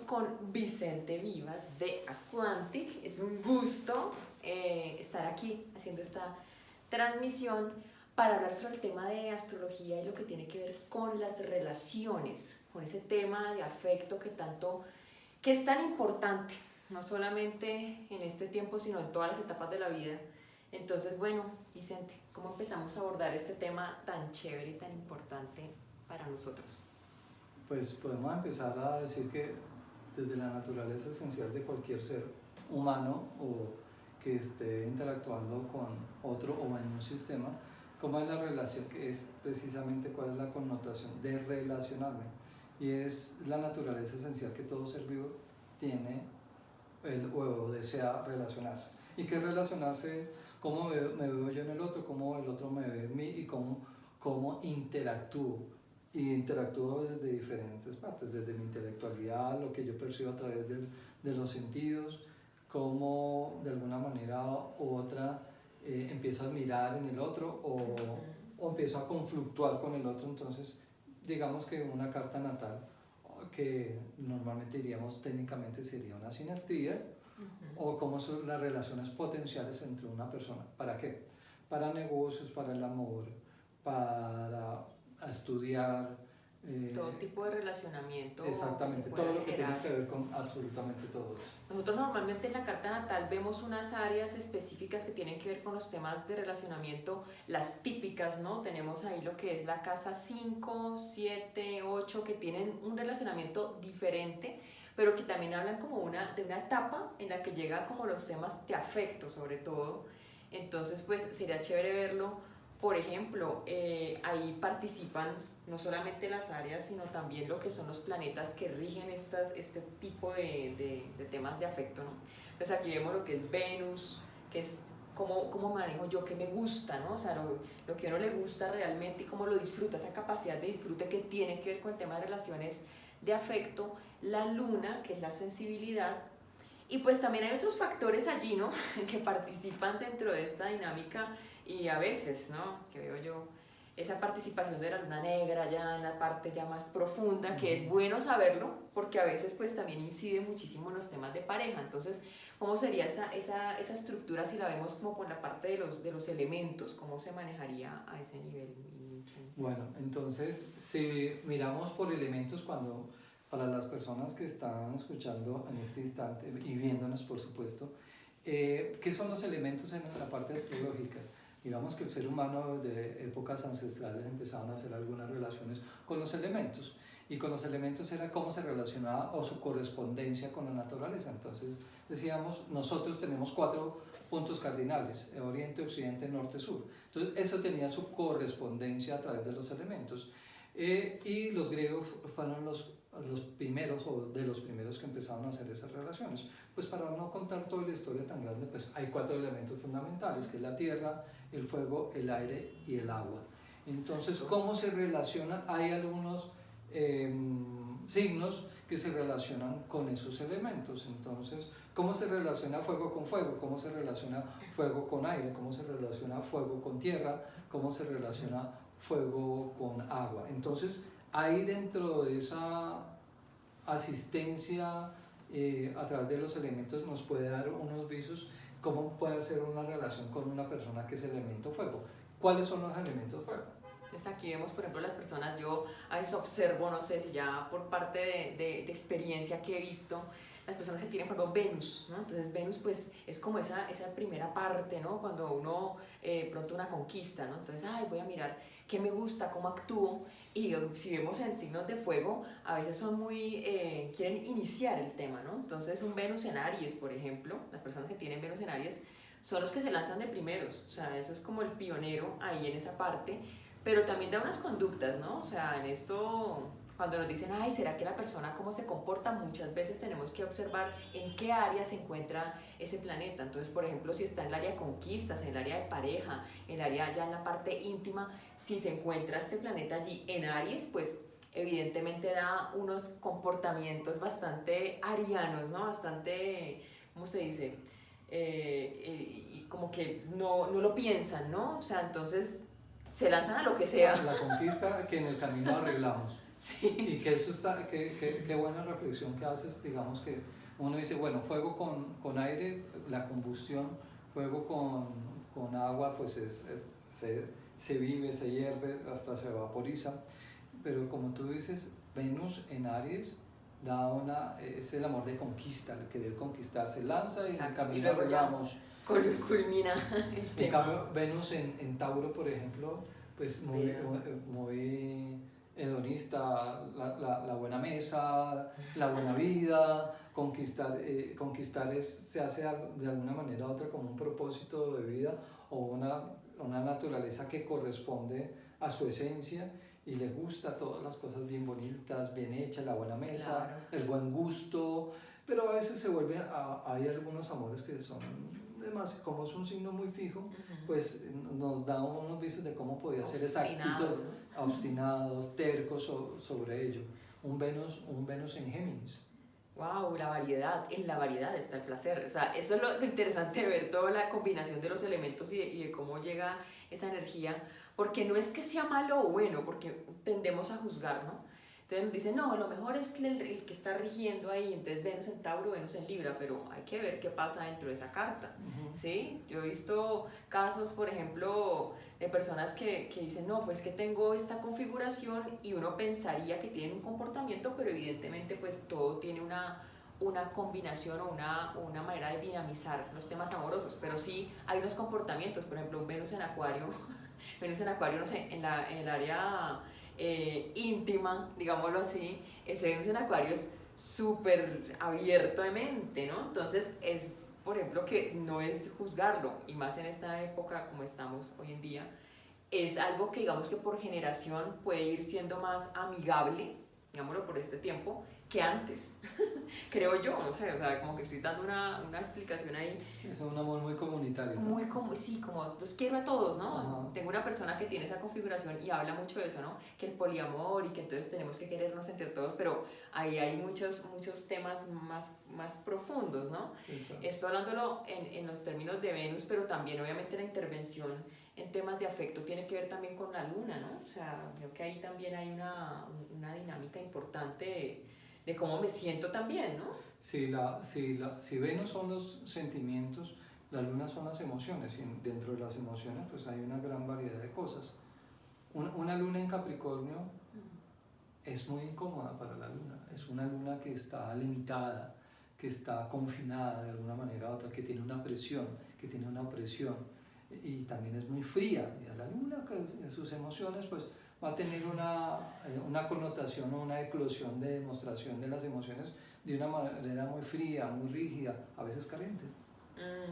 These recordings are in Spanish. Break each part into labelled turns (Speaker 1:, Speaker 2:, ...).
Speaker 1: con Vicente Vivas de Aquantic. Es un gusto estar aquí haciendo esta transmisión para hablar sobre el tema de astrología y lo que tiene que ver con las relaciones, con ese tema de afecto que es tan importante, no solamente en este tiempo, sino en todas las etapas de la vida. Entonces, bueno, Vicente, ¿cómo empezamos a abordar este tema tan chévere y tan importante para nosotros?
Speaker 2: Pues podemos empezar a decir que desde la naturaleza esencial de cualquier ser humano o que esté interactuando con otro o en un sistema, cómo es la relación, que es precisamente cuál es la connotación de relacionarme. Y es la naturaleza esencial que todo ser vivo tiene o desea relacionarse. ¿Y qué relacionarse es? ¿Cómo me veo yo en el otro? ¿Cómo el otro me ve en mí? ¿Y cómo interactúo? Y interactúo desde diferentes partes, desde mi intelectualidad, lo que yo percibo a través de los sentidos, cómo de alguna manera u otra empiezo a mirar en el otro o empiezo a conflictuar con el otro. Entonces, digamos que una carta natal, que normalmente diríamos técnicamente sería una sinastría, o cómo son las relaciones potenciales entre una persona. ¿Para qué? Para negocios, para el amor, para estudiar.
Speaker 1: Todo tipo de relacionamiento.
Speaker 2: Exactamente, todo lo que tiene que ver con absolutamente todo eso.
Speaker 1: Nosotros normalmente en la carta natal vemos unas áreas específicas que tienen que ver con los temas de relacionamiento, las típicas, ¿no? Tenemos ahí lo que es la casa 5, 7, 8, que tienen un relacionamiento diferente, pero que también hablan como de una etapa en la que llega como los temas de afecto sobre todo. Entonces pues sería chévere verlo. Por ejemplo, ahí participan no solamente las áreas, sino también lo que son los planetas que rigen este tipo de temas de afecto, ¿no? Entonces aquí vemos lo que es Venus, que es cómo manejo yo, qué me gusta, ¿no? O sea, lo que a uno le gusta realmente y cómo lo disfruta, esa capacidad de disfrute que tiene que ver con el tema de relaciones de afecto. La luna, que es la sensibilidad. Y pues también hay otros factores allí, ¿no? que participan dentro de esta dinámica y a veces, ¿no? Que veo yo esa participación de la luna negra ya en la parte ya más profunda, que es bueno saberlo porque a veces pues también incide muchísimo en los temas de pareja. Entonces, ¿cómo sería esa estructura si la vemos como por la parte de los elementos? ¿Cómo se manejaría a ese nivel?
Speaker 2: Bueno, entonces si miramos por elementos, para las personas que están escuchando en este instante y viéndonos por supuesto, ¿qué son los elementos en la parte astrológica? Digamos que el ser humano desde épocas ancestrales empezaban a hacer algunas relaciones con los elementos, y con los elementos era cómo se relacionaba o su correspondencia con la naturaleza. Entonces decíamos, nosotros tenemos 4 puntos cardinales: oriente, occidente, norte, sur. Entonces eso tenía su correspondencia a través de los elementos. Y los griegos fueron los primeros o de los primeros que empezaron a hacer esas relaciones. Pues para no contar toda la historia tan grande, pues hay 4 elementos fundamentales, que es la tierra, el fuego, el aire y el agua. Entonces, ¿cómo se relacionan? Hay algunos signos que se relacionan con esos elementos. Entonces, ¿cómo se relaciona fuego con fuego? ¿Cómo se relaciona fuego con aire? ¿Cómo se relaciona fuego con tierra? ¿Cómo se relaciona fuego con agua? Entonces, ahí dentro de esa asistencia a través de los elementos nos puede dar unos visos cómo puede ser una relación con una persona que es elemento fuego. ¿Cuáles son los elementos fuego?
Speaker 1: Entonces aquí vemos, por ejemplo, las personas, yo a veces observo, no sé si ya por parte de experiencia que he visto, las personas que tienen, por ejemplo, Venus, ¿no? Entonces Venus pues es como esa primera parte, ¿no? Cuando uno pronto una conquista, ¿no? Entonces, voy a mirar qué me gusta, cómo actúo. Y si vemos en signos de fuego, a veces son quieren iniciar el tema, ¿no? Entonces un Venus en Aries, por ejemplo, las personas que tienen Venus en Aries son los que se lanzan de primeros, o sea, eso es como el pionero ahí en esa parte, pero también da unas conductas, ¿no? O sea, en esto, cuando nos dicen, ¿será que la persona cómo se comporta? Muchas veces tenemos que observar en qué área se encuentra ese planeta. Entonces, por ejemplo, si está en el área de conquistas, en el área de pareja, en el área ya en la parte íntima, si se encuentra este planeta allí en Aries, pues evidentemente da unos comportamientos bastante arianos, ¿no? Bastante, ¿cómo se dice? Y como que no lo piensan, ¿no? O sea, entonces se lanzan a lo que sea.
Speaker 2: La conquista que en el camino arreglamos.
Speaker 1: Sí.
Speaker 2: Y que eso está, qué buena reflexión que haces, digamos que uno dice, bueno, fuego con aire, la combustión, fuego con agua, pues se vive, se hierve, hasta se vaporiza, pero como tú dices, Venus en Aries es el amor de conquista, el querer conquistar, se lanza y en el
Speaker 1: Exacto. Y
Speaker 2: camino
Speaker 1: luego ya
Speaker 2: arreglamos.
Speaker 1: culmina el
Speaker 2: En
Speaker 1: tema.
Speaker 2: cambio, Venus en Tauro, por ejemplo, pues muy hedonista, la buena mesa, la buena vida, conquistar se hace de alguna manera u otra como un propósito de vida o una naturaleza que corresponde a su esencia y le gusta todas las cosas bien bonitas, bien hechas, la buena mesa,
Speaker 1: Claro.
Speaker 2: el buen gusto, pero a veces hay algunos amores que son además, como es un signo muy fijo, pues nos da unos visos de cómo podía ser esa actitud,
Speaker 1: ¿No?
Speaker 2: obstinados, tercos sobre ello. Un Venus en Géminis.
Speaker 1: Wow, la variedad, en la variedad está el placer. O sea, eso es lo interesante de ver toda la combinación de los elementos y de cómo llega esa energía, porque no es que sea malo o bueno, porque tendemos a juzgar, ¿no? Entonces nos dicen, no, lo mejor es que el que está rigiendo ahí, entonces Venus en Tauro, Venus en Libra, pero hay que ver qué pasa dentro de esa carta, ¿sí? Yo he visto casos, por ejemplo, de personas que dicen, no, pues que tengo esta configuración y uno pensaría que tienen un comportamiento, pero evidentemente pues todo tiene una combinación o una manera de dinamizar los temas amorosos, pero sí hay unos comportamientos, por ejemplo, un Venus en Acuario, Venus en Acuario, no sé, en el área íntima, digámoslo así, ese Venus en Acuario es súper abierto de mente, ¿no? Entonces es, por ejemplo, que no es juzgarlo, y más en esta época como estamos hoy en día, es algo que digamos que por generación puede ir siendo más amigable, digámoslo por este tiempo, que antes, creo yo, no sé, o sea, como que estoy dando una explicación ahí.
Speaker 2: Sí, es un amor muy comunitario, ¿no?
Speaker 1: Muy como, sí, como los quiero a todos, ¿no?
Speaker 2: Ajá.
Speaker 1: Tengo una persona que tiene esa configuración y habla mucho de eso, ¿no? Que el poliamor y que entonces tenemos que querernos entre todos, pero ahí hay muchos temas más profundos, ¿no?
Speaker 2: Sí, claro.
Speaker 1: Esto hablándolo en los términos de Venus, pero también obviamente la intervención en temas de afecto tiene que ver también con la luna, ¿no? O sea, creo que ahí también hay una dinámica importante de cómo me siento también, ¿no?
Speaker 2: Si Venus son los sentimientos, la luna son las emociones, y dentro de las emociones pues hay una gran variedad de cosas. Una luna en Capricornio es muy incómoda para la luna, es una luna que está limitada, que está confinada de alguna manera u otra, que tiene una presión, que tiene una opresión, y también es muy fría, y a la luna en sus emociones pues va a tener una connotación o una eclosión de demostración de las emociones de una manera muy fría, muy rígida, a veces carente.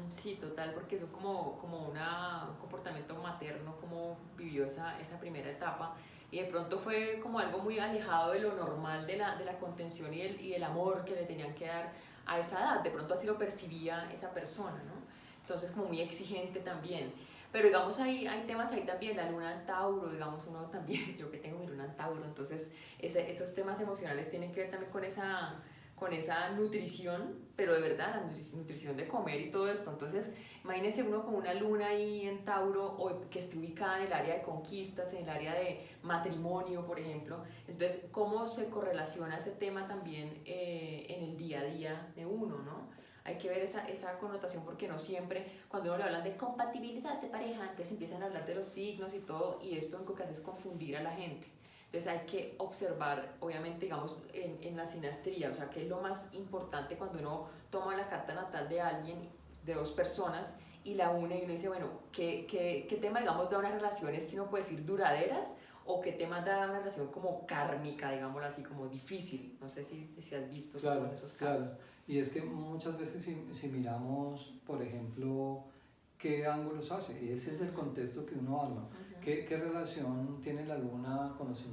Speaker 1: Sí, total, porque eso como un comportamiento materno, como vivió esa primera etapa, y de pronto fue como algo muy alejado de lo normal de la contención y del amor que le tenían que dar a esa edad, de pronto así lo percibía esa persona, ¿no? Entonces como muy exigente también. Pero digamos hay temas ahí también, la luna en Tauro, digamos uno también, yo que tengo mi luna en Tauro, entonces esos temas emocionales tienen que ver también con esa nutrición, pero de verdad, la nutrición de comer y todo esto. Entonces, imagínense uno con una luna ahí en Tauro o que esté ubicada en el área de conquistas, en el área de matrimonio, por ejemplo. Entonces, ¿cómo se correlaciona ese tema también en el día a día de uno, ¿no? Hay que ver esa connotación porque no siempre, cuando uno le hablan de compatibilidad de pareja, entonces empiezan a hablar de los signos y todo, y esto lo que hace es confundir a la gente. Entonces hay que observar, obviamente, digamos, en la sinastría, o sea, qué es lo más importante cuando uno toma la carta natal de alguien, de dos personas, y la une y uno dice, bueno, ¿qué tema, digamos, da unas relaciones que uno puede decir duraderas o qué tema da una relación como kármica, digámoslo así, como difícil? No sé si has visto
Speaker 2: Claro,
Speaker 1: en esos casos.
Speaker 2: claro. Y es que muchas veces si miramos, por ejemplo, qué ángulos hace, y ese es el contexto que uno arma. ¿Qué relación tiene la luna con los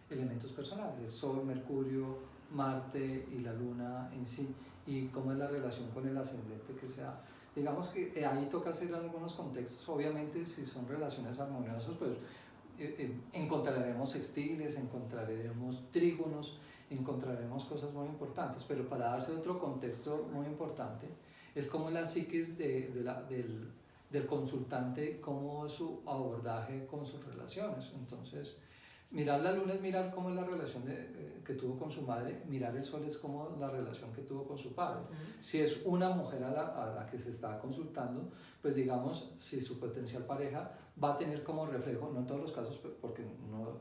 Speaker 2: elementos personales? El Sol, Mercurio, Marte y la luna en sí, y cómo es la relación con el ascendente que sea. Digamos que ahí toca hacer algunos contextos, obviamente si son relaciones armoniosas, pues encontraremos sextiles, encontraremos trígonos, encontraremos cosas muy importantes, pero para darse otro contexto muy importante, es como la psiquis del consultante, cómo es su abordaje con sus relaciones. Entonces, Mirar la luna es mirar cómo es la relación que tuvo con su madre, mirar el sol es como la relación que tuvo con su padre. Si es una mujer a la que se está consultando, pues digamos, si su potencial pareja va a tener como reflejo, no en todos los casos, porque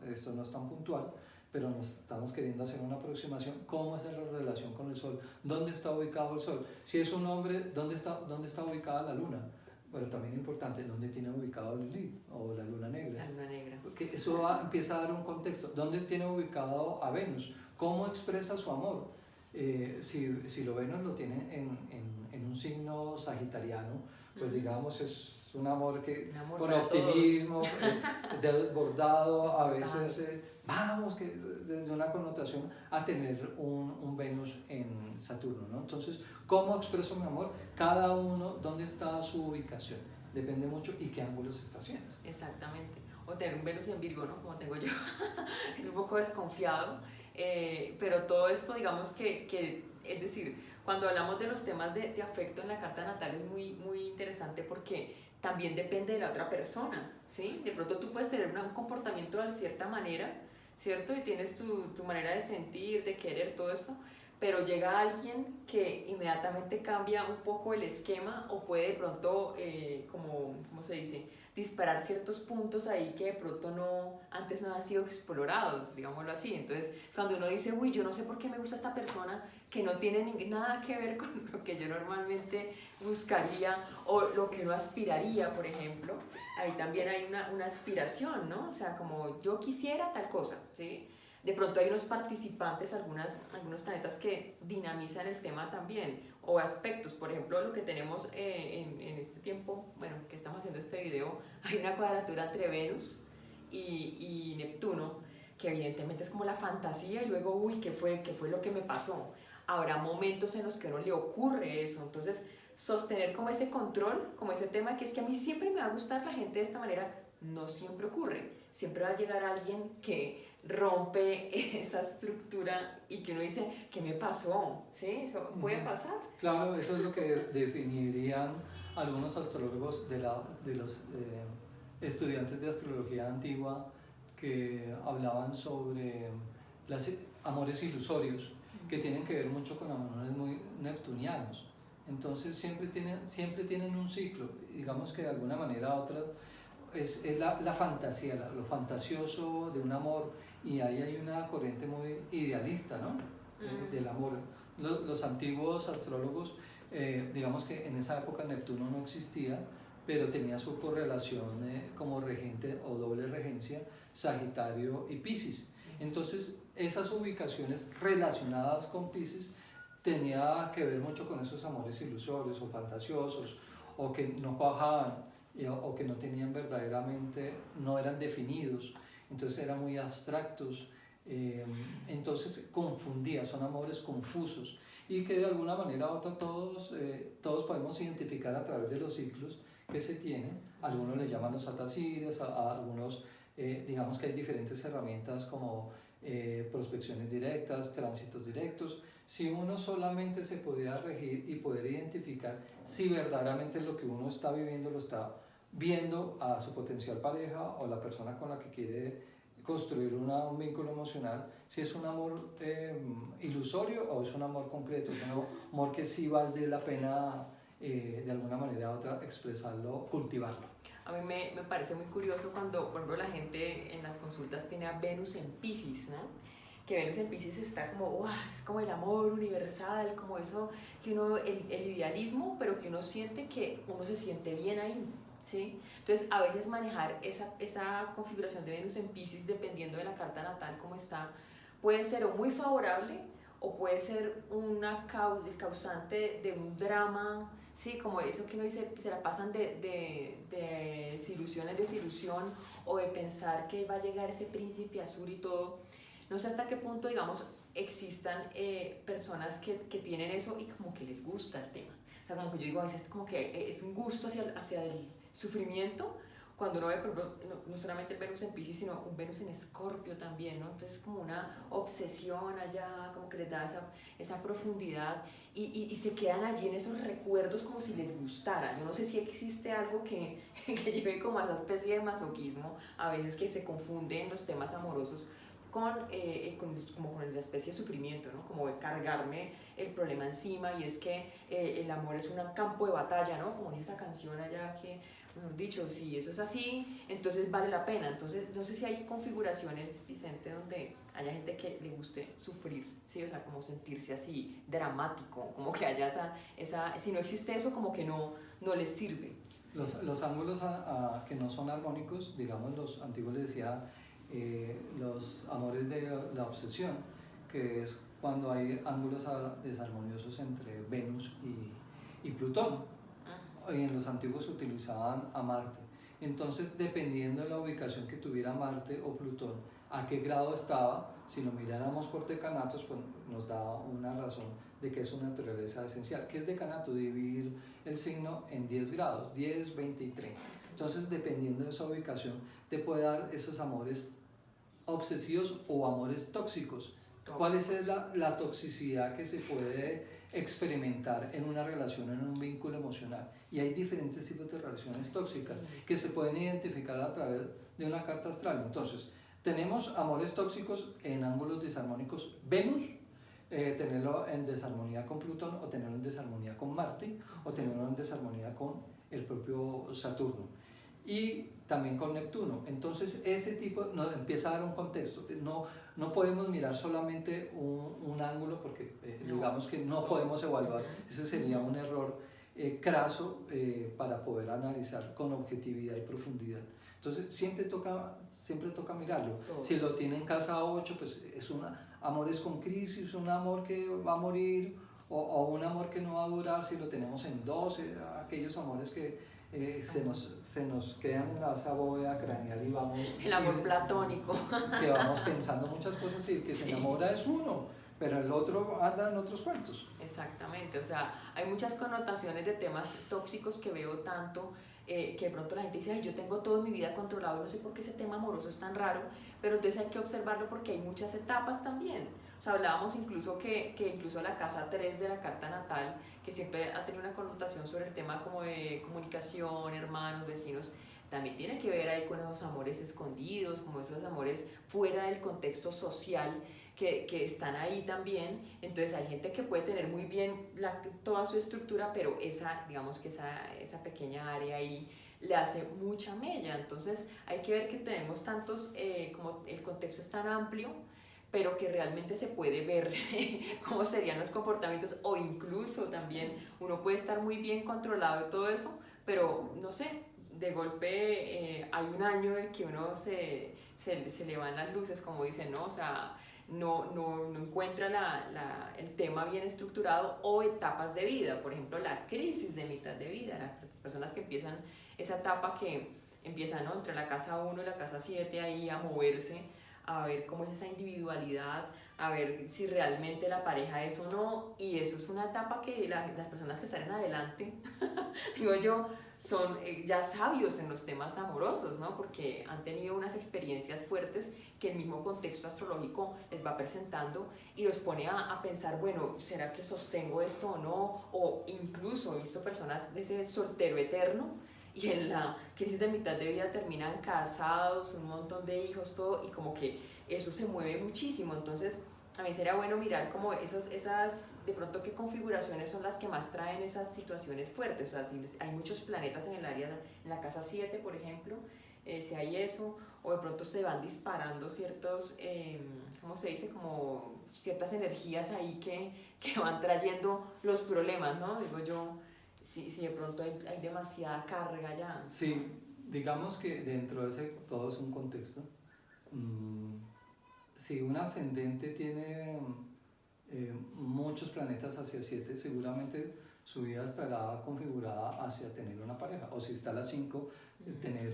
Speaker 2: esto no es tan puntual, pero nos estamos queriendo hacer una aproximación, cómo es la relación con el sol, dónde está ubicado el sol. Si es un hombre, dónde está ubicada la luna. Pero también importante, ¿dónde tiene ubicado Lilith o la luna negra?
Speaker 1: La luna negra.
Speaker 2: Porque eso empieza a dar un contexto. ¿Dónde tiene ubicado a Venus? ¿Cómo expresa su amor? Si lo Venus lo tiene en un signo sagitariano, pues digamos es un amor que
Speaker 1: Un amor
Speaker 2: con
Speaker 1: para
Speaker 2: optimismo, desbordado, a veces vamos, que desde una connotación a tener un Venus en Saturno, ¿no? Entonces, ¿cómo expreso mi amor? Cada uno, ¿dónde está su ubicación? Depende mucho y qué ángulo se está haciendo.
Speaker 1: Exactamente. O tener un Venus en Virgo, ¿no? Como tengo yo. Es un poco desconfiado. Pero todo esto, digamos es decir, cuando hablamos de los temas de afecto en la carta natal es muy, muy interesante porque también depende de la otra persona, ¿sí? De pronto tú puedes tener un comportamiento de cierta manera, ¿cierto? Y tienes tu manera de sentir, de querer, todo esto, pero llega alguien que inmediatamente cambia un poco el esquema o puede de pronto, ¿cómo se dice? Disparar ciertos puntos ahí que de pronto antes no han sido explorados, digámoslo así. Entonces, cuando uno dice, uy, yo no sé por qué me gusta esta persona que no tiene nada que ver con lo que yo normalmente buscaría o lo que uno aspiraría, por ejemplo, ahí también hay una aspiración, ¿no? O sea, como yo quisiera tal cosa, ¿sí? De pronto hay unos participantes, algunos planetas que dinamizan el tema también, o aspectos, por ejemplo, lo que tenemos en este tiempo, bueno, que estamos haciendo este video, hay una cuadratura entre Venus y Neptuno, que evidentemente es como la fantasía y luego, uy, ¿qué fue lo que me pasó? Habrá momentos en los que a uno le ocurre eso, entonces sostener como ese control, como ese tema que es que a mí siempre me va a gustar la gente de esta manera, no siempre ocurre, siempre va a llegar alguien que rompe esa estructura y que uno dice, ¿qué me pasó? ¿Sí? ¿Eso puede pasar?
Speaker 2: Claro, eso es lo que definirían algunos astrólogos de los estudiantes de astrología antigua que hablaban sobre los amores ilusorios, que tienen que ver mucho con amores muy neptunianos. Entonces siempre tienen un ciclo, digamos que de alguna manera u otra es la fantasía, lo fantasioso de un amor, y ahí hay una corriente muy idealista, ¿no? Del amor. Los antiguos astrólogos, digamos que en esa época Neptuno no existía, pero tenía su correlación como regente o doble regencia, Sagitario y Piscis. Entonces, esas ubicaciones relacionadas con Piscis tenía que ver mucho con esos amores ilusorios o fantasiosos, o que no cuajaban, o que no tenían verdaderamente, no eran definidos, entonces eran muy abstractos, entonces confundía, son amores confusos y que de alguna manera u otra todos podemos identificar a través de los ciclos que se tienen. Algunos les llaman los atasides, a algunos digamos que hay diferentes herramientas como prospecciones directas, tránsitos directos. Si uno solamente se pudiera regir y poder identificar si verdaderamente lo que uno está viviendo lo está viendo a su potencial pareja o la persona con la que quiere construir un vínculo emocional, si es un amor ilusorio o es un amor concreto, es un amor que sí vale la pena de alguna manera u otra expresarlo, cultivarlo.
Speaker 1: A mí me parece muy curioso cuando, por ejemplo, la gente en las consultas tiene a Venus en Piscis, ¿no? Que Venus en Piscis está como, wow, es como el amor universal, como eso, que uno, el idealismo, pero que uno siente que uno se siente bien ahí, ¿sí? Entonces, a veces manejar esa configuración de Venus en Piscis, dependiendo de la carta natal, como está, puede ser o muy favorable o puede ser el causante de un drama. Sí, como eso que uno dice, se la pasan de desilusión en desilusión o de pensar que va a llegar ese príncipe azul y todo. No sé hasta qué punto, digamos, existan personas que tienen eso y como que les gusta el tema. O sea, como que yo digo, a veces como que es un gusto hacia el sufrimiento cuando uno ve, por ejemplo, no solamente el Venus en Piscis, sino un Venus en Escorpio también, ¿no? Entonces como una obsesión allá, como que les da esa profundidad y se quedan allí en esos recuerdos como si les gustara. Yo no sé si existe algo que, que lleve como a esa especie de masoquismo, a veces que se confunden los temas amorosos como con la especie de sufrimiento, ¿no? Como de cargarme el problema encima, y es que el amor es un campo de batalla, ¿no? Como dice esa canción allá que, mejor dicho, si eso es así, entonces vale la pena. Entonces, no sé si hay configuraciones, Vicente, donde haya gente que le guste sufrir, ¿sí? O sea, como sentirse así dramático, como que haya si no existe eso, como que no les sirve.
Speaker 2: Los ángulos que no son armónicos, digamos, los antiguos les decía los amores de la obsesión, que es cuando hay ángulos desarmoniosos entre Venus y Plutón. Y en los antiguos utilizaban a Marte. Entonces, dependiendo de la ubicación que tuviera Marte o Plutón, a qué grado estaba, si lo miráramos por decanatos, pues nos da una razón de que es una naturaleza esencial. ¿Qué es decanato? Dividir el signo en 10 grados, 10, 20 y 30. Entonces, dependiendo de esa ubicación, te puede dar esos amores obsesivos o amores tóxicos. ¿Cuál es la toxicidad que se puede experimentar en una relación, en un vínculo emocional? Y hay diferentes tipos de relaciones tóxicas que se pueden identificar a través de una carta astral. Entonces, tenemos amores tóxicos en ángulos desarmónicos. Venus, tenerlo en desarmonía con Plutón, o tenerlo en desarmonía con Marte, o tenerlo en desarmonía con el propio Saturno. Y también con Neptuno. Entonces ese tipo nos empieza a dar un contexto. No podemos mirar solamente un ángulo, porque digamos que no podemos evaluar. Ese sería un error craso para poder analizar con objetividad y profundidad. Entonces siempre toca mirarlo. Si lo tiene en casa 8, pues es amores con crisis, un amor que va a morir, o un amor que no va a durar. Si lo tenemos en 12, aquellos amores que se nos quedan en esa bóveda craneal y vamos...
Speaker 1: El amor platónico.
Speaker 2: Que vamos pensando muchas cosas, y el que se enamora es uno, pero el otro anda en otros cuentos.
Speaker 1: Exactamente, o sea, hay muchas connotaciones de temas tóxicos que veo tanto, que de pronto la gente dice, ay, yo tengo todo en mi vida controlado y no sé por qué ese tema amoroso es tan raro, pero entonces hay que observarlo porque hay muchas etapas también. O sea, hablábamos incluso que incluso la casa 3 de la carta natal, que siempre ha tenido una connotación sobre el tema como de comunicación, hermanos, vecinos, también tiene que ver ahí con esos amores escondidos, como esos amores fuera del contexto social que están ahí también. Entonces hay gente que puede tener muy bien toda su estructura, pero digamos que esa pequeña área ahí le hace mucha mella. Entonces hay que ver que tenemos tantos, como el contexto es tan amplio, pero que realmente se puede ver cómo serían los comportamientos, o incluso también uno puede estar muy bien controlado de todo eso, pero no sé, de golpe hay un año en el que uno se le van las luces, como dicen, ¿no? O sea, no encuentra el tema bien estructurado, o etapas de vida, por ejemplo, la crisis de mitad de vida, las personas que empiezan esa etapa que empiezan, ¿no?, entre la casa 1 y la casa 7 ahí a moverse, a ver cómo es esa individualidad, a ver si realmente la pareja es o no, y eso es una etapa que las personas que están en adelante, digo yo, son ya sabios en los temas amorosos, ¿no? Porque han tenido unas experiencias fuertes que el mismo contexto astrológico les va presentando y los pone a pensar, bueno, ¿será que sostengo esto o no? O incluso he visto personas de ese soltero eterno y en la crisis de mitad de vida terminan casados, un montón de hijos, todo, y como que eso se mueve muchísimo. Entonces a mí sería bueno mirar como esas de pronto qué configuraciones son las que más traen esas situaciones fuertes. O sea, si hay muchos planetas en el área, en la casa 7 por ejemplo, si hay eso, o de pronto se van disparando ciertos, ¿cómo se dice? Como ciertas energías ahí que van trayendo los problemas, ¿no? Digo yo, si de pronto hay demasiada carga ya.
Speaker 2: Sí, digamos que dentro de ese todo es un contexto. Si un ascendente tiene muchos planetas hacia 7, seguramente su vida estará configurada hacia tener una pareja. O si está a las 5, tener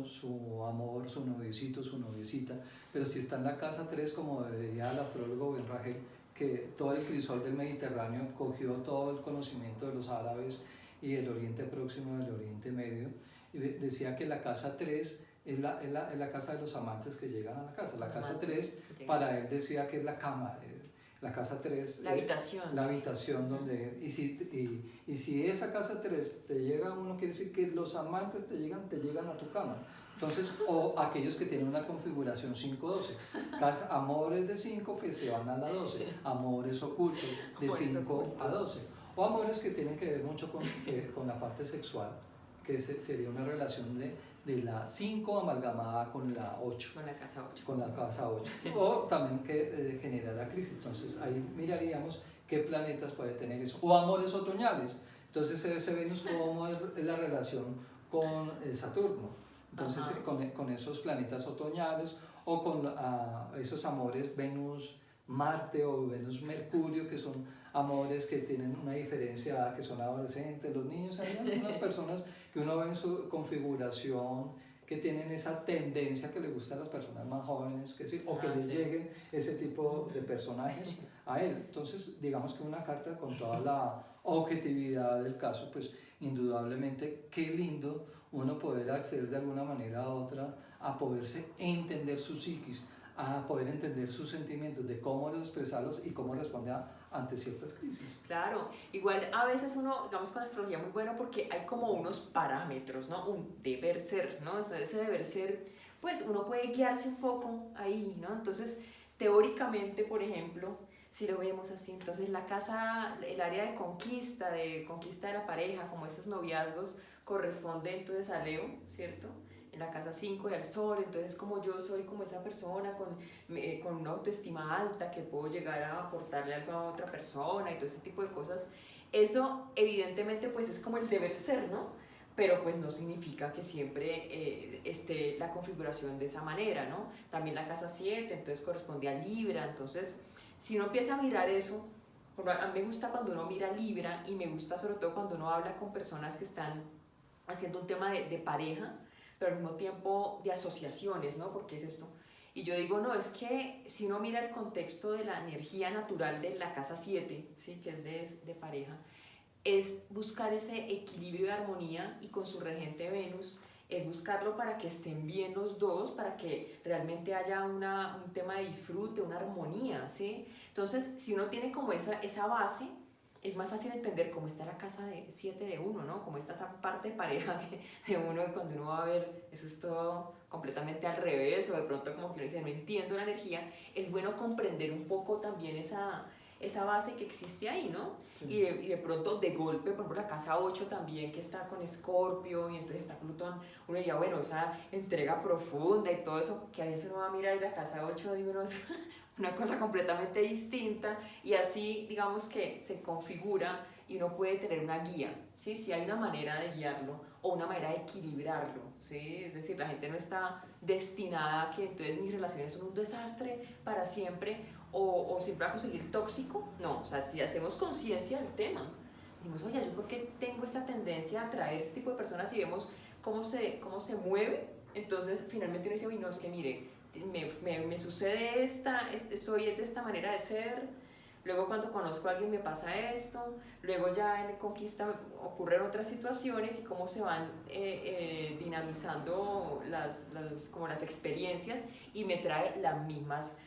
Speaker 2: su amor, su noviecito, su noviecita. Pero si está en la casa 3, como diría el astrólogo Ben Rajel, que todo el crisol del Mediterráneo cogió todo el conocimiento de los árabes y del Oriente Próximo, del Oriente Medio, y decía que la casa 3 es la casa de los amantes que llegan a la casa. La casa 3, para él decía que es la cama. La casa 3,
Speaker 1: la habitación.
Speaker 2: La habitación donde... Y si esa casa 3 te llega uno, quiere decir que los amantes te llegan a tu cama. Entonces, o aquellos que tienen una configuración 5-12. Amores de 5 que se van a la 12. Amores ocultos de 5 a 12. O amores que tienen que ver mucho con la parte sexual, que sería una relación de la 5 amalgamada con la 8.
Speaker 1: Con la casa 8.
Speaker 2: Con la casa 8. O también que generara crisis. Entonces ahí miraríamos qué planetas puede tener eso. O amores otoñales. Entonces ese Venus, cómo es la relación con Saturno. Entonces con esos planetas otoñales o con esos amores Venus-Marte o Venus-Mercurio, que son amores que tienen una diferencia, que son adolescentes, los niños, hay algunas personas que uno ve en su configuración que tienen esa tendencia que le gusta a las personas más jóvenes, que sí, o que les lleguen ese tipo de personajes a él. Entonces, digamos que una carta con toda la objetividad del caso, pues indudablemente qué lindo uno poder acceder de alguna manera a otra, a poderse entender su psiquis, a poder entender sus sentimientos, de cómo expresarlos y cómo responder ante ciertas crisis.
Speaker 1: Claro, igual a veces uno, digamos con astrología muy bueno porque hay como unos parámetros, ¿no? Un deber ser, ¿no? Ese deber ser, pues uno puede guiarse un poco ahí, ¿no? Entonces, teóricamente, por ejemplo, si lo vemos así, entonces la casa, el área de conquista de la pareja, como esos noviazgos, corresponde entonces a Leo, ¿cierto? En la casa 5 y al Sol, entonces como yo soy como esa persona con una autoestima alta que puedo llegar a aportarle algo a otra persona y todo ese tipo de cosas, eso evidentemente pues es como el deber ser, ¿no? Pero pues no significa que siempre esté la configuración de esa manera, ¿no? También la casa 7, entonces corresponde a Libra, entonces si uno empieza a mirar eso, a mí me gusta cuando uno mira Libra y me gusta sobre todo cuando uno habla con personas que están haciendo un tema de pareja, pero al mismo tiempo de asociaciones, ¿no? Porque es esto. Y yo digo, no, es que si uno mira el contexto de la energía natural de la casa 7, ¿sí? Que es de pareja, es buscar ese equilibrio de armonía y con su regente Venus es buscarlo para que estén bien los dos, para que realmente haya un tema de disfrute, una armonía, ¿sí? Entonces, si uno tiene como esa base, es más fácil entender cómo está la casa de 7 de uno, ¿no? Cómo está esa parte de pareja de uno, y cuando uno va a ver, eso es todo completamente al revés, o de pronto como que uno dice, no entiendo la energía, es bueno comprender un poco también esa base que existe ahí, ¿no? Sí. Y de pronto, de golpe, por ejemplo, la casa 8 también, que está con Escorpio, y entonces está Plutón, uno diría, bueno, esa entrega profunda y todo eso, que a veces uno va a mirar y la casa 8 y uno es una cosa completamente distinta, y así, digamos que se configura y uno puede tener una guía, ¿sí? Si hay una manera de guiarlo o una manera de equilibrarlo, ¿sí? Es decir, la gente no está destinada a que entonces mis relaciones son un desastre para siempre, o siempre a conseguir tóxico. No, o sea, si hacemos conciencia del tema, decimos, oye, ¿yo por qué tengo esta tendencia a atraer este tipo de personas? Y vemos cómo se mueve, entonces finalmente uno dice, uy, no, es que mire, me sucede soy de esta manera de ser, luego cuando conozco a alguien me pasa esto, luego ya en conquista ocurren otras situaciones y cómo se van dinamizando como las experiencias, y me trae las mismas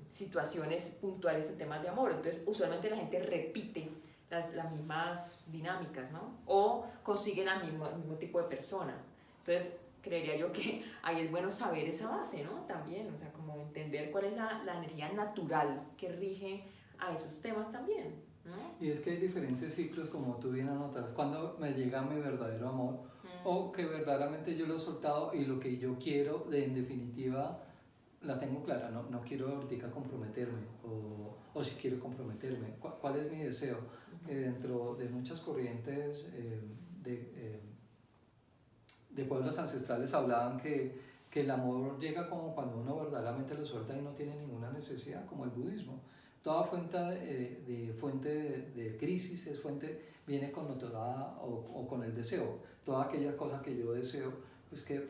Speaker 1: situaciones puntuales en temas de amor. Entonces usualmente la gente repite las mismas dinámicas, ¿no? O consiguen al mismo tipo de persona. Entonces creería yo que ahí es bueno saber esa base, ¿no? También, o sea, como entender cuál es la energía natural que rige a esos temas también, ¿no?
Speaker 2: Y es que hay diferentes ciclos, como tú bien anotas, cuando me llega mi verdadero amor, o que verdaderamente yo lo he soltado y lo que yo quiero, en definitiva, la tengo clara, no quiero ahorita comprometerme, o si quiero comprometerme, ¿cuál es mi deseo? Dentro de muchas corrientes de pueblos ancestrales hablaban que el amor llega como cuando uno verdaderamente lo suelta y no tiene ninguna necesidad, como el budismo. Toda fuente de crisis viene connotada o con el deseo. Toda aquella cosa que yo deseo, pues que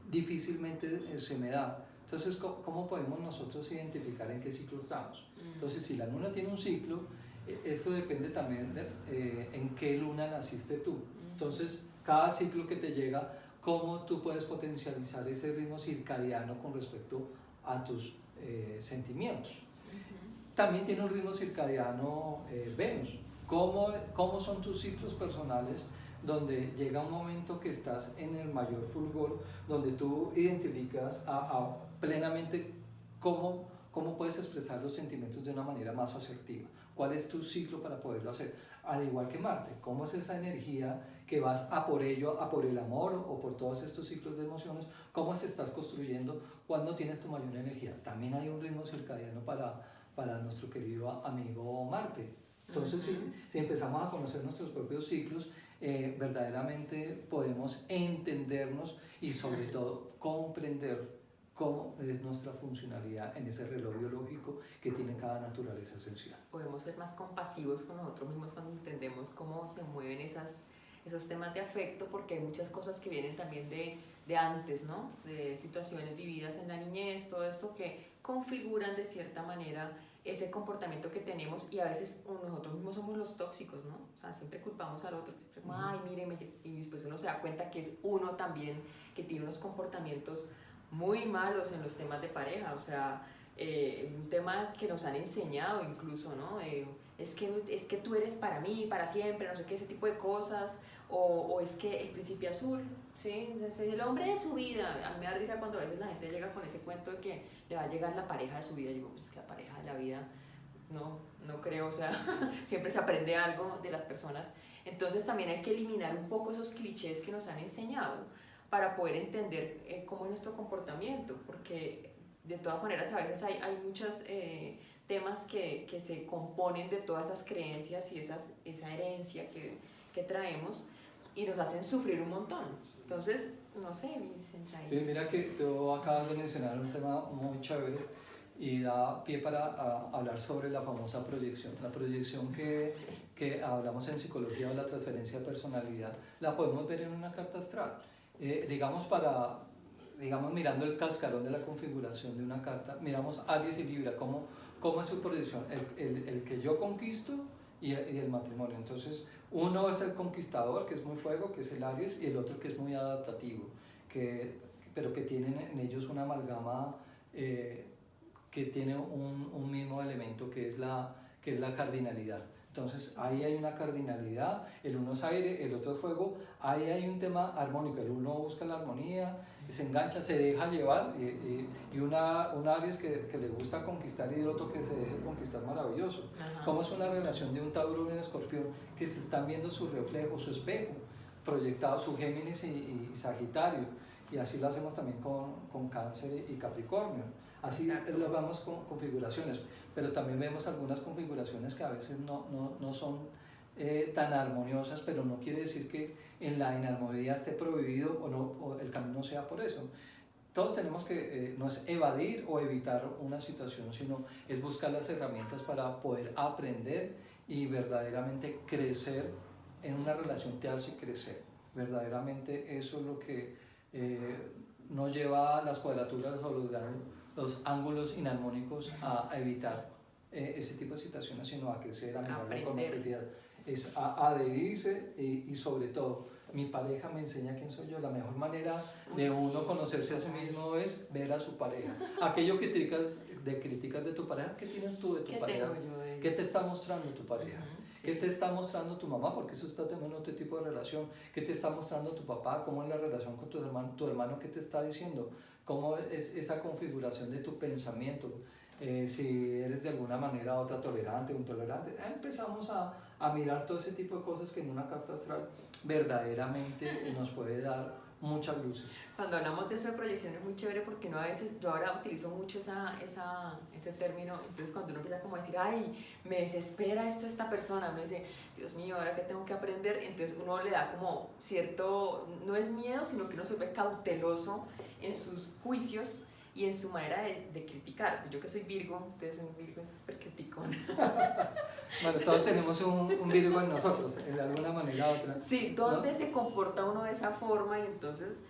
Speaker 2: difícilmente se me da. Entonces, ¿cómo podemos nosotros identificar en qué ciclo estamos? Entonces, si la luna tiene un ciclo, esto depende también de en qué luna naciste tú. Entonces, cada ciclo que te llega, cómo tú puedes potencializar ese ritmo circadiano con respecto a tus sentimientos. También tiene un ritmo circadiano Venus. ¿Cómo son tus ciclos personales? Donde llega un momento que estás en el mayor fulgor, donde tú identificas plenamente cómo puedes expresar los sentimientos de una manera más asertiva. ¿Cuál es tu ciclo para poderlo hacer? Al igual que Marte, ¿cómo es esa energía que vas a por ello, a por el amor o por todos estos ciclos de emociones? ¿Cómo se estás construyendo cuando tienes tu mayor energía? También hay un ritmo circadiano para nuestro querido amigo Marte. Entonces, si empezamos a conocer nuestros propios ciclos, verdaderamente podemos entendernos y sobre todo comprender cómo es nuestra funcionalidad en ese reloj biológico que tiene cada naturaleza esencial.
Speaker 1: Podemos ser más compasivos con nosotros mismos cuando entendemos cómo se mueven esos temas de afecto, porque hay muchas cosas que vienen también de antes, ¿no? De situaciones vividas en la niñez, todo esto que configuran de cierta manera ese comportamiento que tenemos, y a veces nosotros mismos somos los tóxicos, ¿no? O sea, siempre culpamos al otro, siempre como, ay, míreme, y después uno se da cuenta que es uno también que tiene unos comportamientos muy malos en los temas de pareja, o sea, un tema que nos han enseñado incluso, ¿no? Es que tú eres para mí, para siempre, no sé qué, ese tipo de cosas, o es que el príncipe azul, ¿sí? Es el hombre de su vida. A mí me da risa cuando a veces la gente llega con ese cuento de que le va a llegar la pareja de su vida. Yo digo, pues que la pareja de la vida, no creo, o sea, siempre se aprende algo de las personas. Entonces también hay que eliminar un poco esos clichés que nos han enseñado para poder entender cómo es nuestro comportamiento, porque de todas maneras a veces hay muchos temas que se componen de todas esas creencias y esa herencia que traemos y nos hacen sufrir un montón. Entonces, no sé, Vicente.
Speaker 2: Mira que tú acabas de mencionar un tema muy chévere y da pie para hablar sobre la famosa proyección. La proyección que hablamos en psicología, o la transferencia de personalidad, la podemos ver en una carta astral. Digamos, mirando el cascarón de la configuración de una carta, miramos Aries y Libra, cómo es su proyección, el que yo conquisto y el matrimonio. Entonces, uno es el conquistador, que es muy fuego, que es el Aries, y el otro que es muy adaptativo, pero que tienen en ellos una amalgama que tiene un mismo elemento, que es la cardinalidad. Entonces ahí hay una cardinalidad, el uno es aire, el otro es fuego, ahí hay un tema armónico, el uno busca la armonía, se engancha, se deja llevar, y un Aries que le gusta conquistar y el otro que se deje conquistar, maravilloso. Ajá. ¿Cómo es una relación de un Tauro y un Escorpión que se están viendo su reflejo, su espejo, proyectado, su Géminis y Sagitario? Y así lo hacemos también con Cáncer y Capricornio. Así lo vamos con configuraciones, pero también vemos algunas configuraciones que a veces no son tan armoniosas, pero no quiere decir que en la inarmonía esté prohibido o el camino sea por eso. Todos tenemos que, no es evadir o evitar una situación, sino es buscar las herramientas para poder aprender y verdaderamente crecer. En una relación te hace crecer, verdaderamente eso es lo que nos lleva a las cuadraturas o los ángulos inarmónicos a evitar ese tipo de situaciones, sino a crecer, a mirarlo con objetividad. Es a adherirse y sobre todo, mi pareja me enseña quién soy yo. La mejor manera de uno conocerse a sí mismo es ver a su pareja. Aquello que criticas de tu pareja, ¿qué tienes tú de tu pareja? ¿Qué te está mostrando tu pareja? Sí. ¿Qué te está mostrando tu mamá? Porque eso está también en otro tipo de relación. ¿Qué te está mostrando tu papá? ¿Cómo es la relación con tu hermano? ¿Qué te está diciendo? ¿Cómo es esa configuración de tu pensamiento? Si eres de alguna manera otra tolerante o intolerante. Empezamos a mirar todo ese tipo de cosas que en una carta astral verdaderamente nos puede dar muchas luces.
Speaker 1: Cuando hablamos de eso de proyección es muy chévere, porque uno a veces, yo ahora utilizo mucho ese término, entonces cuando uno empieza como a decir, ay, me desespera esto de esta persona, uno dice, Dios mío, ahora que tengo que aprender, entonces uno le da como cierto, no es miedo, sino que uno se ve cauteloso en sus juicios y en su manera de criticar. Yo que soy Virgo, entonces un Virgo es súper criticón.
Speaker 2: Bueno, todos tenemos un Virgo en nosotros, de alguna manera u otra.
Speaker 1: Sí, ¿dónde se comporta uno de esa forma? Y entonces,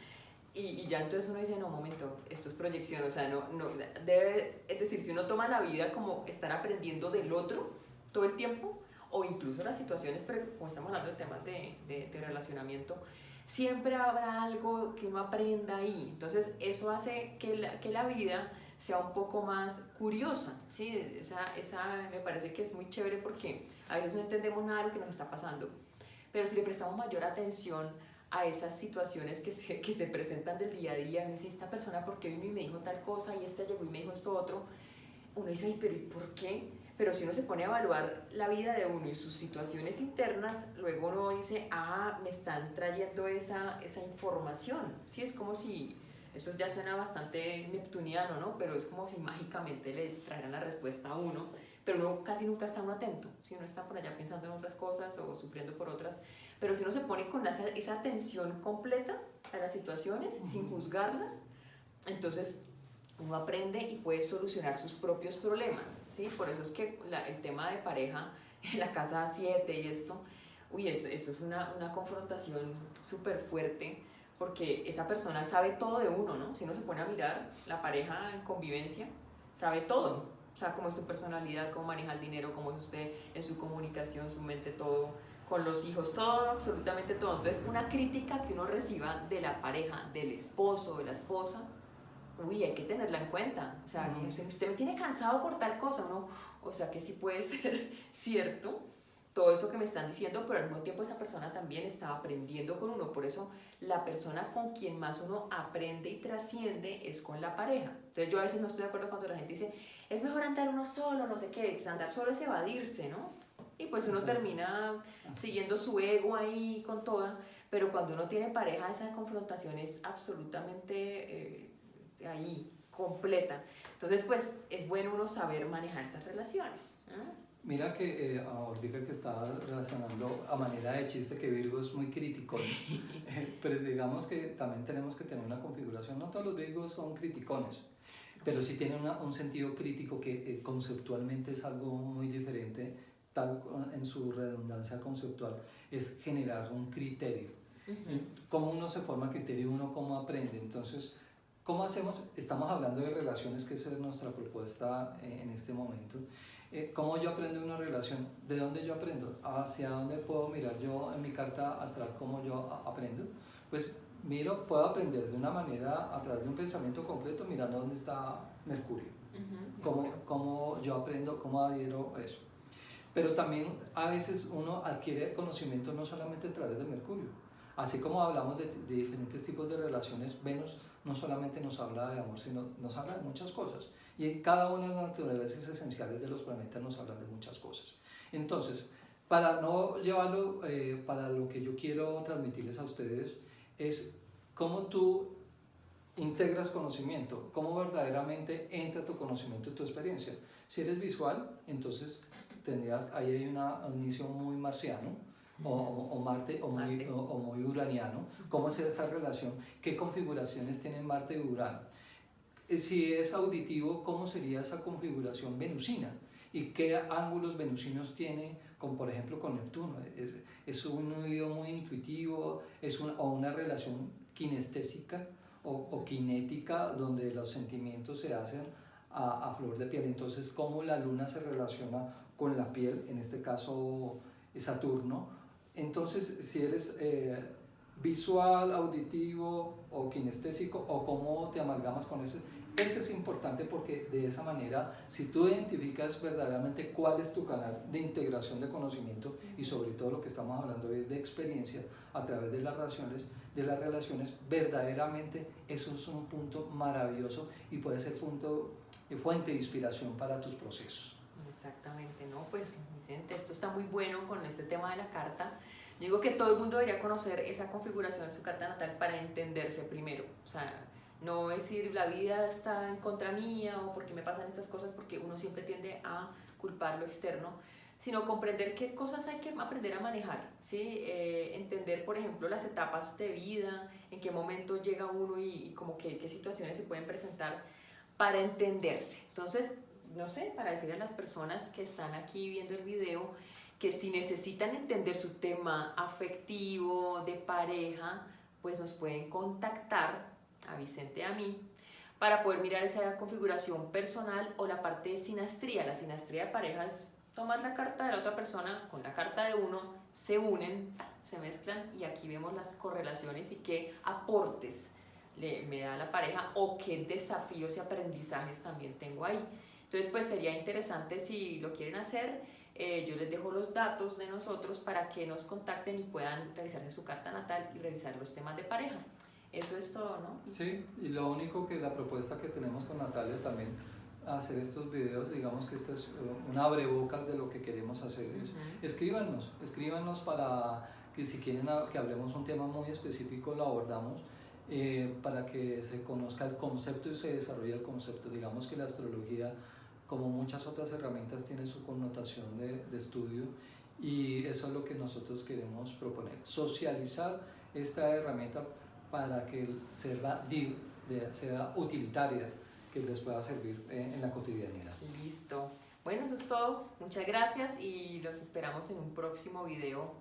Speaker 1: y ya entonces uno dice, no, un momento, esto es proyección, o sea, es decir, si uno toma la vida como estar aprendiendo del otro todo el tiempo, o incluso las situaciones, pero como estamos hablando de temas de relacionamiento, siempre habrá algo que uno aprenda ahí. Entonces eso hace que la vida sea un poco más curiosa, ¿sí? Esa me parece que es muy chévere porque a veces no entendemos nada de lo que nos está pasando, pero si le prestamos mayor atención a esas situaciones que se presentan del día a día, uno dice, esta persona por qué vino y me dijo tal cosa, y esta llegó y me dijo esto otro, uno dice, ay, pero ¿y por qué? Pero si uno se pone a evaluar la vida de uno y sus situaciones internas, luego uno dice, ah, me están trayendo esa información, ¿sí? Es como si, eso ya suena bastante neptuniano, ¿no? Pero es como si mágicamente le trajeran la respuesta a uno, pero uno casi nunca está uno atento, si uno está por allá pensando en otras cosas o sufriendo por otras, pero si uno se pone con esa atención completa a las situaciones, sin juzgarlas, entonces uno aprende y puede solucionar sus propios problemas, ¿sí? Por eso es que el tema de pareja, la casa 7 y esto, uy, eso es una confrontación súper fuerte, porque esa persona sabe todo de uno, ¿no? Si uno se pone a mirar, la pareja en convivencia sabe todo, o sea, cómo es tu personalidad, cómo maneja el dinero, cómo es usted en su comunicación, su mente, todo, con los hijos, todo, absolutamente todo. Entonces, una crítica que uno reciba de la pareja, del esposo, de la esposa, uy, hay que tenerla en cuenta. O sea, usted me tiene cansado por tal cosa, ¿no? O sea, que sí puede ser cierto todo eso que me están diciendo, pero al mismo tiempo esa persona también está aprendiendo con uno. Por eso la persona con quien más uno aprende y trasciende es con la pareja. Entonces yo a veces no estoy de acuerdo cuando la gente dice, es mejor andar uno solo, no sé qué. Pues andar solo es evadirse, ¿no? Y pues uno termina siguiendo su ego ahí con toda, pero cuando uno tiene pareja esa confrontación es absolutamente ahí, completa. Entonces pues es bueno uno saber manejar estas relaciones.
Speaker 2: Mira que ahorita que estaba relacionando a manera de chiste que Virgo es muy crítico, pero digamos que también tenemos que tener una configuración, no todos los Virgos son criticones, pero sí tienen un sentido crítico que conceptualmente es algo muy diferente, tal en su redundancia conceptual, es generar un criterio. ¿Cómo uno se forma criterio? Uno cómo aprende. Entonces, ¿cómo hacemos? Estamos hablando de relaciones, que esa es nuestra propuesta en este momento. ¿Cómo yo aprendo una relación? ¿De dónde yo aprendo? ¿Hacia dónde puedo mirar yo en mi carta astral cómo yo aprendo? Pues puedo aprender de una manera a través de un pensamiento concreto mirando dónde está Mercurio. ¿Cómo yo aprendo, cómo adhiero a eso? Pero también a veces uno adquiere conocimiento no solamente a través de Mercurio. Así como hablamos de diferentes tipos de relaciones, Venus no solamente nos habla de amor, sino nos habla de muchas cosas. Y cada una de las naturalezas esenciales de los planetas nos hablan de muchas cosas. Entonces, para no llevarlo, para lo que yo quiero transmitirles a ustedes, es cómo tú integras conocimiento, cómo verdaderamente entra tu conocimiento en tu experiencia. Si eres visual, entonces ahí hay un inicio muy marciano, o Marte, o muy uraniano. ¿Cómo es esa relación? ¿Qué configuraciones tienen Marte y Urano? Si es auditivo, ¿cómo sería esa configuración venusina? ¿Y qué ángulos venusinos tiene, por ejemplo, con Neptuno? ¿Es un oído muy intuitivo? ¿O una relación kinestésica o kinética, donde los sentimientos se hacen a flor de piel? Entonces, ¿cómo la luna se relaciona con la piel? En este caso, Saturno. Entonces, si eres visual, auditivo o kinestésico, o cómo te amalgamas con ese es importante, porque de esa manera, si tú identificas verdaderamente cuál es tu canal de integración de conocimiento, y sobre todo lo que estamos hablando es de experiencia a través de las relaciones, verdaderamente eso es un punto maravilloso y puede ser fuente de inspiración para tus procesos.
Speaker 1: Exactamente, ¿no? Pues Vicente, esto está muy bueno con este tema de la carta. Yo digo que todo el mundo debería conocer esa configuración de su carta natal para entenderse primero. O sea, no decir la vida está en contra mía o porque me pasan estas cosas, porque uno siempre tiende a culpar lo externo, sino comprender qué cosas hay que aprender a manejar, ¿sí? Entender, por ejemplo, las etapas de vida, en qué momento llega uno y como que, qué situaciones se pueden presentar para entenderse. Entonces, no sé, para decirle a las personas que están aquí viendo el video que si necesitan entender su tema afectivo, de pareja, pues nos pueden contactar a Vicente y a mí para poder mirar esa configuración personal o la parte de sinastría. La sinastría de pareja es tomar la carta de la otra persona con la carta de uno, se unen se mezclan y aquí vemos las correlaciones y qué aportes me da la pareja o qué desafíos y aprendizajes también tengo ahí. Entonces pues sería interesante si lo quieren hacer, yo les dejo los datos de nosotros para que nos contacten y puedan realizarse su carta natal y revisar los temas de pareja. Eso es todo, ¿no?
Speaker 2: Sí, y lo único que la propuesta que tenemos con Natalia también, hacer estos videos, digamos que esto es un abrebocas de lo que queremos hacer. Escríbanos para que si quieren que hablemos un tema muy específico, lo abordamos, para que se conozca el concepto y se desarrolle el concepto. Digamos que la astrología, como muchas otras herramientas, tiene su connotación de estudio, y eso es lo que nosotros queremos proponer, socializar esta herramienta para que sea utilitaria, que les pueda servir en la cotidianidad.
Speaker 1: Listo. Bueno, eso es todo. Muchas gracias y los esperamos en un próximo video